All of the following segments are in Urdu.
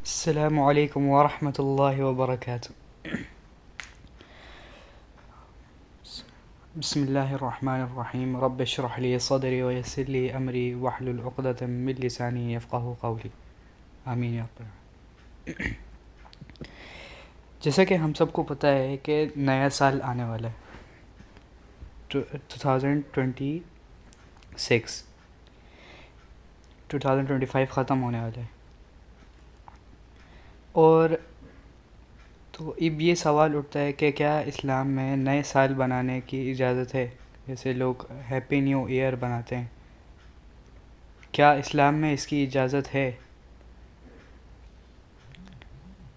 السلام علیکم ورحمۃ اللہ وبرکاتہ۔ بسم اللہ الرحمن الرحیم، رب اشرح لی صدری ویسر لی امری واحلل عقدۃ من لسانی یفقہوا قولی، آمین یا رب العالمین۔ جیسا کہ ہم سب کو پتہ ہے کہ نیا سال آنے والا ہے 2025 ختم ہونے والا ہے، اور تو اب یہ سوال اٹھتا ہے کہ کیا اسلام میں نئے سال بنانے کی اجازت ہے؟ جیسے لوگ ہیپی نیو ایئر بناتے ہیں، کیا اسلام میں اس کی اجازت ہے؟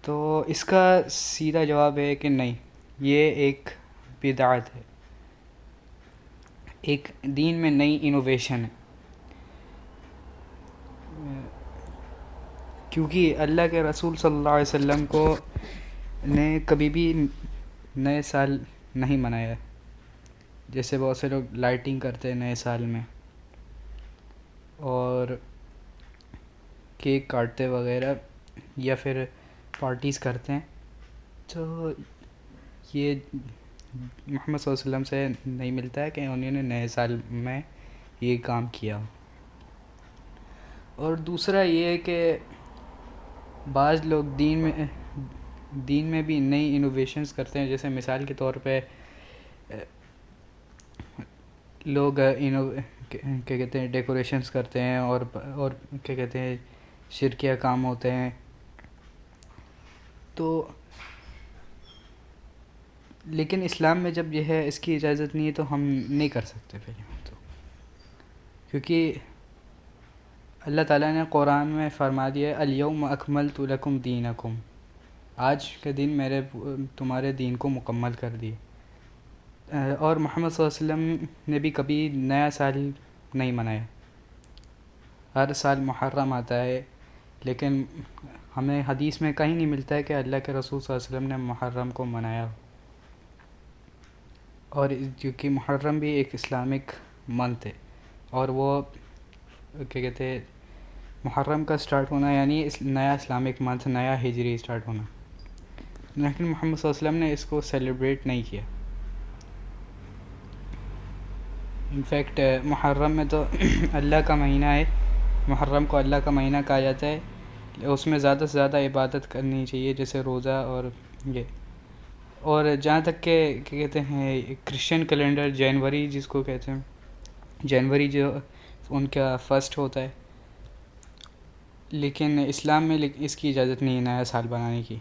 تو اس کا سیدھا جواب ہے کہ نہیں، یہ ایک بدعت ہے، ایک دین میں نئی انوویشن ہے، کیونکہ اللہ کے رسول صلی اللہ علیہ وسلم کو نے کبھی بھی نئے سال نہیں منایا ہے۔ جیسے بہت سے لوگ لائٹنگ کرتے ہیں نئے سال میں، اور کیک کاٹتے وغیرہ، یا پھر پارٹیز کرتے ہیں، تو یہ محمد صلی اللہ علیہ وسلم سے نہیں ملتا ہے کہ انہوں نے نئے سال میں یہ کام کیا۔ اور دوسرا یہ ہے کہ بعض لوگ دین میں بھی نئی انوویشنز کرتے ہیں، جیسے مثال کے طور پہ لوگ کیا کہتے ہیں ڈیکوریشنز کرتے ہیں، اور کیا کہتے ہیں شرکیہ کام ہوتے ہیں، تو لیکن اسلام میں جب یہ ہے، اس کی اجازت نہیں ہے، تو ہم نہیں کر سکتے پھر تو، کیونکہ اللہ تعالیٰ نے قرآن میں فرما دیا الیوم اکملت لکم دینکم، آج کے دن میں تمہارے دین کو مکمل کر دی۔ اور محمد صلی اللہ علیہ وسلم نے بھی کبھی نیا سال نہیں منایا، ہر سال محرم آتا ہے، لیکن ہمیں حدیث میں کہیں نہیں ملتا ہے کہ اللہ کے رسول صلی اللہ علیہ وسلم نے محرم کو منایا ہو۔ اور کیونکہ محرم بھی ایک اسلامک منتھ ہے، اور وہ کیا کہتے ہیں محرم کا سٹارٹ ہونا یعنی نیا اسلامک منتھ، نیا ہجری سٹارٹ ہونا، لیکن محمد صلی اللہ علیہ وسلم نے اس کو سیلیبریٹ نہیں کیا۔ انفیکٹ محرم میں تو اللہ کا مہینہ ہے، محرم کو اللہ کا مہینہ کہا جاتا ہے، اس میں زیادہ سے زیادہ عبادت کرنی چاہیے، جیسے روزہ اور یہ۔ اور جہاں تک کہ کیا کہتے ہیں کرسچن کیلنڈر جنوری جس کو کہتے ہیں، جنوری جو ان کا فرسٹ ہوتا ہے، لیکن اسلام میں اس کی اجازت نہیں ہے نیا سال بنانے کی،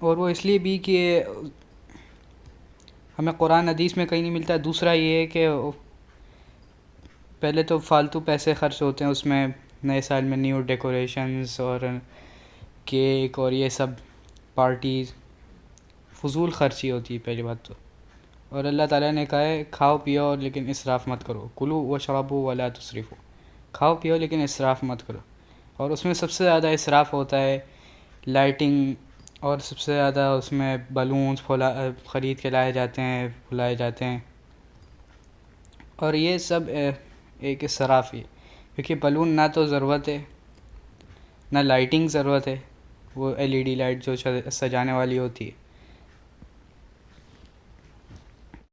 اور وہ اس لیے بھی کہ ہمیں قرآن حدیث میں کہیں نہیں ملتا۔ دوسرا یہ ہے کہ پہلے تو فالتو پیسے خرچ ہوتے ہیں اس میں، نئے سال میں نیو ڈیکوریشنز اور کیک اور یہ سب پارٹیز، فضول خرچی ہوتی ہے پہلی بات تو، اور اللہ تعالیٰ نے کہا ہے کھاؤ پیو لیکن اسراف مت کرو، کلوا واشربوا ولا تسرفوا، کھاؤ پیو لیکن اسراف مت کرو۔ اور اس میں سب سے زیادہ اسراف ہوتا ہے لائٹنگ، اور سب سے زیادہ اس میں بلونز خرید کے لائے جاتے ہیں، پھلائے جاتے ہیں، اور یہ سب ایک اسراف ہی ہے، کیونکہ بلون نہ تو ضرورت ہے، نہ لائٹنگ ضرورت ہے، وہ LED لائٹ جو سجانے والی ہوتی ہے،